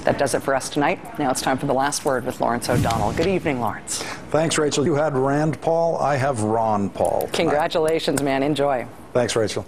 That does it for us tonight. Now it's time for the last word with Lawrence O'Donnell. Good evening, Lawrence. Thanks, Rachel. You had Rand Paul. I have Ron Paul tonight. Congratulations, man. Enjoy. Thanks, Rachel.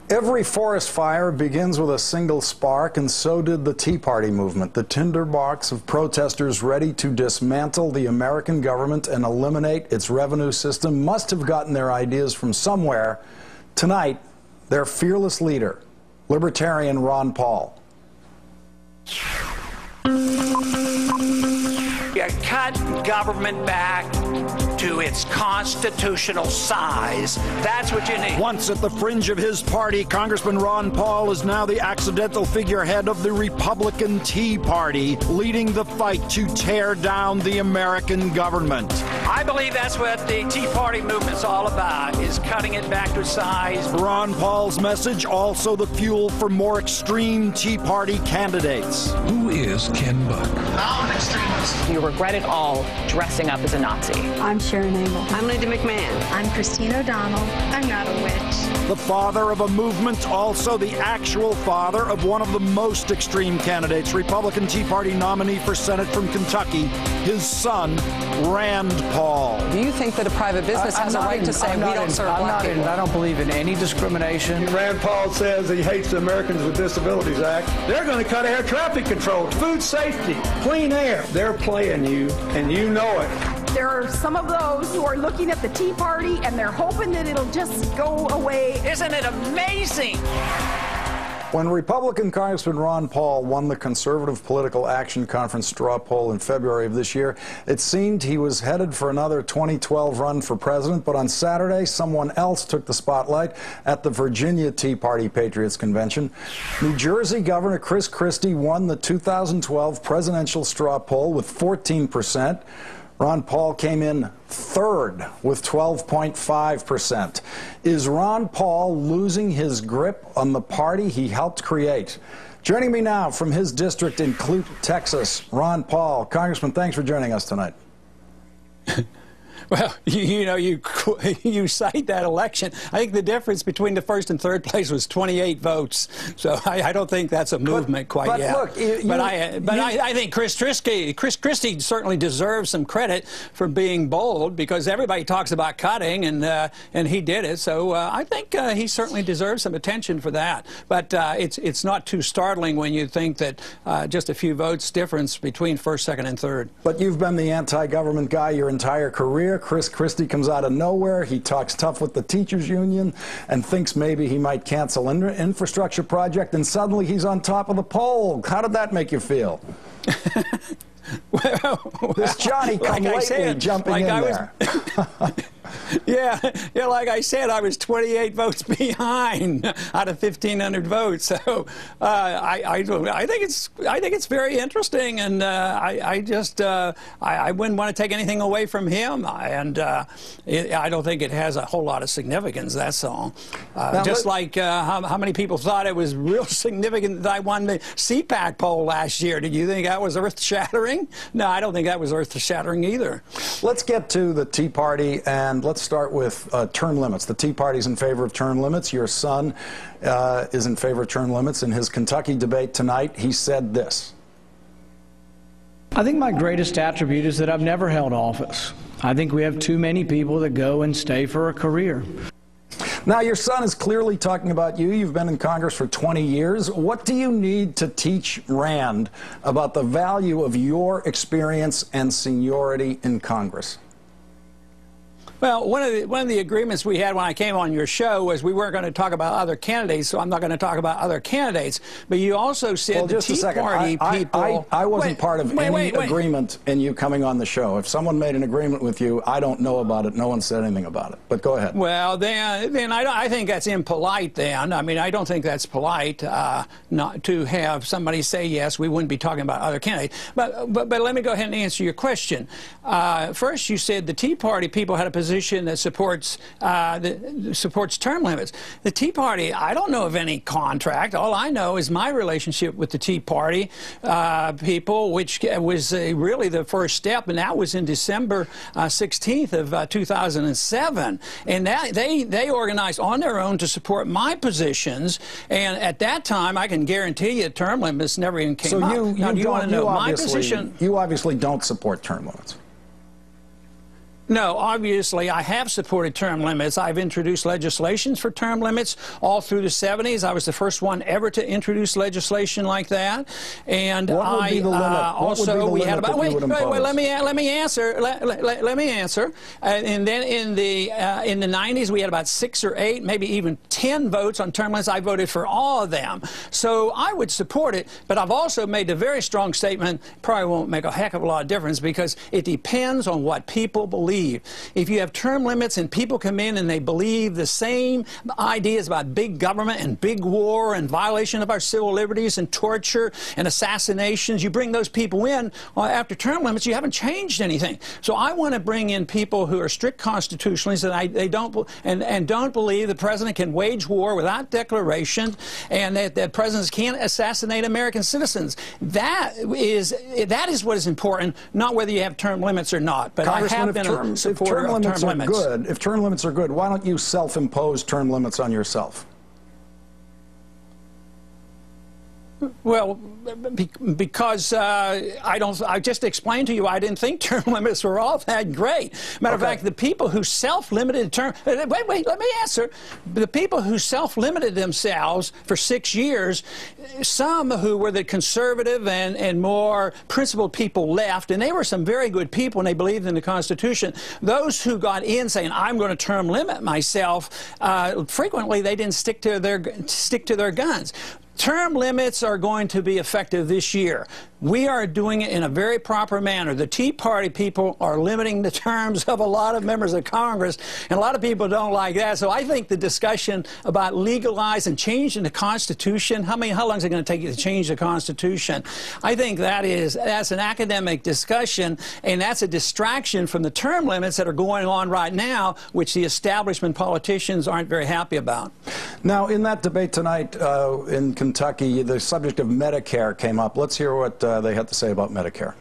Every forest fire begins with a single spark, and so did the Tea Party movement. The tinderbox of protesters ready to dismantle the American government and eliminate its revenue system must have gotten their ideas from somewhere. Tonight, their fearless leader, libertarian Ron Paul. You cut government back to its constitutional size. That's what you need. Once at the fringe of his party, Congressman Ron Paul is now the accidental figurehead of the Republican Tea Party, leading the fight to tear down the American government. I believe that's what the Tea Party movement's all about, is cutting it back to size. Ron Paul's message also the fuel for more extreme Tea Party candidates. Who is Ken Buck? I'm an extremist. You regret it all dressing up as a Nazi. I'm Sharon Abel. I'm Linda McMahon. I'm Christine O'Donnell. I'm not a witch. The father of a movement, also the actual father of one of the most extreme candidates, Republican Tea Party nominee for Senate from Kentucky, his son, Rand Paul. Do you think that a private business has a right to say we don't serve black people? I don't believe in any discrimination. Rand Paul says he hates the Americans with Disabilities Act. They're going to cut air traffic control, food safety, clean air. They're playing you, and you know it. There are some of those who are looking at the Tea Party and they're hoping that it'll just go away. Isn't it amazing? When Republican Congressman Ron Paul won the Conservative Political Action Conference straw poll in February of this year, it seemed he was headed for another 2012 run for president, but on Saturday, someone else took the spotlight at the Virginia Tea Party Patriots Convention. New Jersey Governor Chris Christie won the 2012 presidential straw poll with 14%. Ron Paul came in third with 12.5%. Is Ron Paul losing his grip on the party he helped create? Joining me now from his district in Clute, Texas, Ron Paul. Congressman, thanks for joining us tonight. Well, you cite that election. I think the difference between the first and third place was 28 votes. So I don't think that's a movement quite yet. Look, I think Chris Christie certainly deserves some credit for being bold, because everybody talks about cutting, and he did it. So I think he certainly deserves some attention for that. But it's not too startling when you think that just a few votes difference between first, second, and third. But you've been the anti-government guy your entire career. Chris Christie comes out of nowhere. He talks tough with the teachers union and thinks maybe he might cancel an infrastructure project, and suddenly he's on top of the poll. How did that make you feel? Well, this Johnny-come-lately jumping in there. Yeah, like I said, I was 28 votes behind out of 1,500 votes. So I think it's very interesting, and I wouldn't want to take anything away from him. And I don't think it has a whole lot of significance. That's all. Just like how many people thought it was real significant that I won the CPAC poll last year. Did you think that was earth-shattering? No, I don't think that was earth-shattering either. Let's get to the Tea Party, and let's start with term limits. The Tea Party's in favor of term limits. Your son is in favor of term limits. In his Kentucky debate tonight, he said this. I think my greatest attribute is that I've never held office. I think we have too many people that go and stay for a career. Now, your son is clearly talking about you. You've been in Congress for 20 years. What do you need to teach Rand about the value of your experience and seniority in Congress? Well, one of the agreements we had when I came on your show was we weren't going to talk about other candidates, so I'm not going to talk about other candidates. But you also said the Tea Party people... I wasn't part of any agreement in you coming on the show. If someone made an agreement with you, I don't know about it. No one said anything about it. But go ahead. Well, then I think that's impolite then. I mean, I don't think that's polite not to have somebody say, yes, we wouldn't be talking about other candidates. But let me go ahead and answer your question. First, you said the Tea Party people had a position position that supports term limits. The Tea Party, I don't know of any contract. All I know is my relationship with the Tea Party people, which was really the first step, and that was in December 16th of 2007. And that, they organized on their own to support my positions, and at that time, I can guarantee you term limits never even came up. Now, do you want to know my position? You obviously don't support term limits. No, obviously, I have supported term limits. I've introduced legislations for term limits all through the 70s. I was the first one ever to introduce legislation like that. And what would be the limit? Also, we had about wait, let me answer. Let me answer. And then in the 90s, we had about 6 or 8, maybe even 10 votes on term limits. I voted for all of them. So I would support it. But I've also made a very strong statement. Probably won't make a heck of a lot of difference because it depends on what people believe. If you have term limits and people come in and they believe the same ideas about big government and big war and violation of our civil liberties and torture and assassinations, you bring those people in after term limits, you haven't changed anything. So I want to bring in people who are strict constitutionalists and don't believe the president can wage war without declaration and that presidents can't assassinate American citizens. That is what is important, not whether you have term limits or not. But I have been if term limits are good, why don't you self-impose term limits on yourself? Well, because I just explained to you I didn't think term limits were all that great. Matter of fact, the people who self-limited term, wait, let me answer. The people who self-limited themselves for 6 years, some who were the conservative and more principled people left, and they were some very good people and they believed in the Constitution. Those who got in saying, I'm going to term limit myself, frequently they didn't stick to their guns. Term limits are going to be effective this year. We are doing it in a very proper manner. The Tea Party people are limiting the terms of a lot of members of Congress, and a lot of people don't like that. So I think the discussion about legalizing and changing the Constitution, how long is it going to take you to change the Constitution? I think that's an academic discussion, and that's a distraction from the term limits that are going on right now, which the establishment politicians aren't very happy about. Now, in that debate tonight in Kentucky, the subject of Medicare came up. Let's hear what they had to say about Medicare.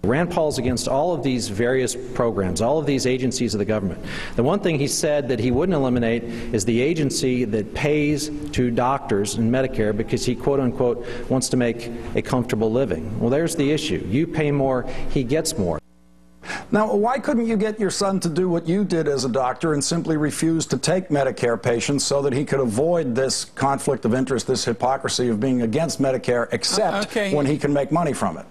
Rand Paul's against all of these various programs, all of these agencies of the government. The one thing he said that he wouldn't eliminate is the agency that pays to doctors in Medicare because he, quote unquote, wants to make a comfortable living. Well, there's the issue. You pay more, he gets more. Now, why couldn't you get your son to do what you did as a doctor and simply refuse to take Medicare patients so that he could avoid this conflict of interest, this hypocrisy of being against Medicare, except when he can make money from it?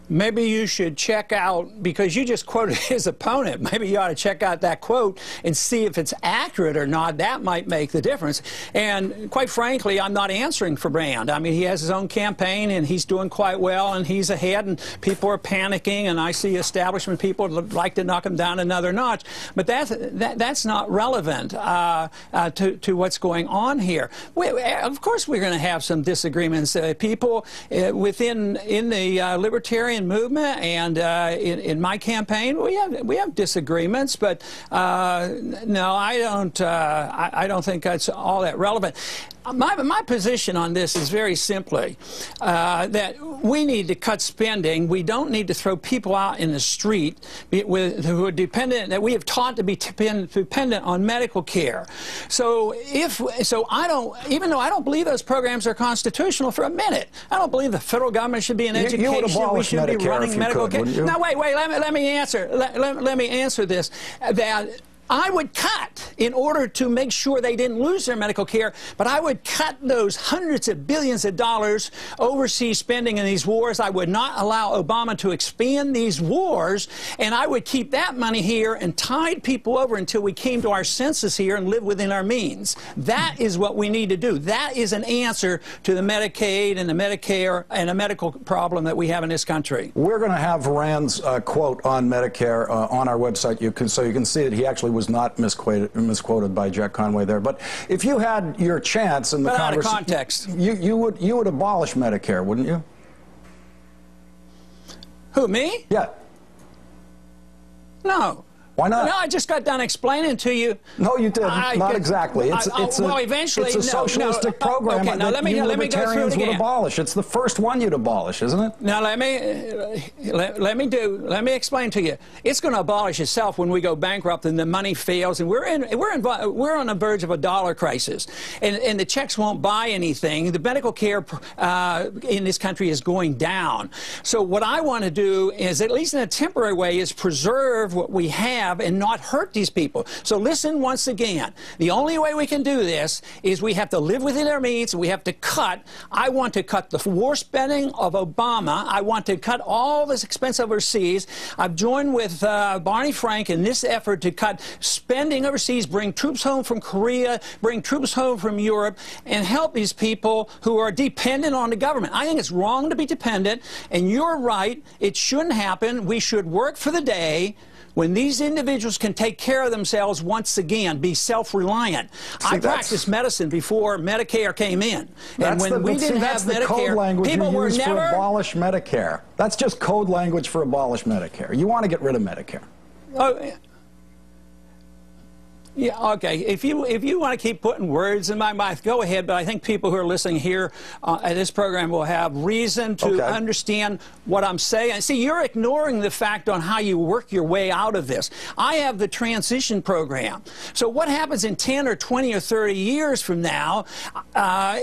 Maybe you should check out, because you just quoted his opponent, maybe you ought to check out that quote and see if it's accurate or not. That might make the difference. And quite frankly, I'm not answering for Rand. I mean, he has his own campaign and he's doing quite well and he's ahead and people are panicking and I see establishment people would like to knock him down another notch. But that's not relevant to what's going on here. Of course we're going to have some disagreements. People in the libertarian movement and in my campaign, we have disagreements, but no, I don't think that's all that relevant. My position on this is very simply that we need to cut spending. We don't need to throw people out in the street who are dependent, that we have taught to be dependent on medical care. So even though I don't believe those programs are constitutional for a minute, I don't believe the federal government should be in education. We should be running medical care. Now wait, let me answer. Let me answer this. That I would cut in order to make sure they didn't lose their medical care, but I would cut those hundreds of billions of dollars overseas spending in these wars. I would not allow Obama to expand these wars, and I would keep that money here and tide people over until we came to our senses here and live within our means. That is what we need to do. That is an answer to the Medicaid and the Medicare and the medical problem that we have in this country. We're going to have Rand's quote on Medicare on our website, so you can see that he actually was not misquoted by Jack Conway there. But if you had your chance in the Congress, out of context, you would abolish Medicare, wouldn't you? Who, me? Yeah. No. Why not? No, I just got done explaining to you. No, you didn't. Not exactly. It's a socialistic program that you libertarians would abolish. It's the first one you'd abolish, isn't it? Now let me explain to you. It's going to abolish itself when we go bankrupt and the money fails, and we're on the verge of a dollar crisis, and the checks won't buy anything. The medical care in this country is going down. So what I want to do is, at least in a temporary way, is preserve what we have and not hurt these people. So listen once again. The only way we can do this is we have to live within our means. We have to cut. I want to cut the war spending of Obama. I want to cut all this expense overseas. I've joined with Barney Frank in this effort to cut spending overseas, bring troops home from Korea, bring troops home from Europe, and help these people who are dependent on the government. I think it's wrong to be dependent, and you're right. It shouldn't happen. We should work for the day when these individuals can take care of themselves once again, be self-reliant. I practiced medicine before Medicare came in. And when we didn't have Medicare, people were never... for abolish Medicare. That's just code language for abolish Medicare. You want to get rid of Medicare. Oh, yeah, okay. If you want to keep putting words in my mouth, go ahead. But I think people who are listening here at this program will have reason to understand what I'm saying. See, you're ignoring the fact on how you work your way out of this. I have the transition program. So what happens in 10 or 20 or 30 years from now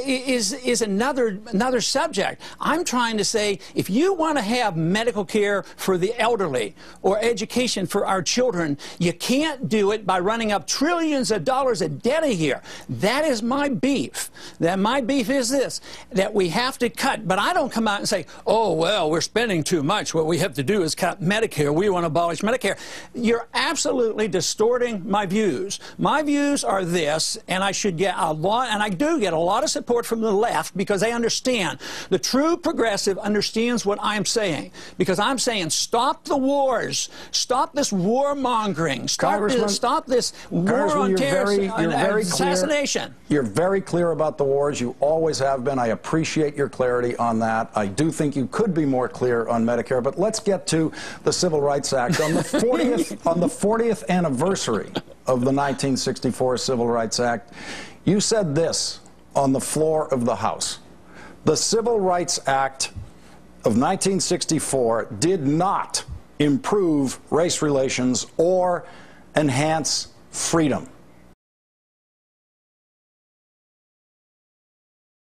is another subject. I'm trying to say, if you want to have medical care for the elderly or education for our children, you can't do it by running up trillions of dollars of debt a year. That is my beef. My beef is this, that we have to cut. But I don't come out and say, oh, well, we're spending too much. What we have to do is cut Medicare. We want to abolish Medicare. You're absolutely distorting my views. My views are this, and I should get a lot, and I do get a lot of support from the left because they understand. The true progressive understands what I'm saying, because I'm saying stop the wars. Stop this warmongering. Stop this war on terror, assassination. You're very clear about the wars. You always have been. I appreciate your clarity on that. I do think you could be more clear on Medicare. But let's get to the Civil Rights Act. On the 40th anniversary of the 1964 Civil Rights Act, you said this on the floor of the House. The Civil Rights Act of 1964 did not improve race relations or enhance freedom.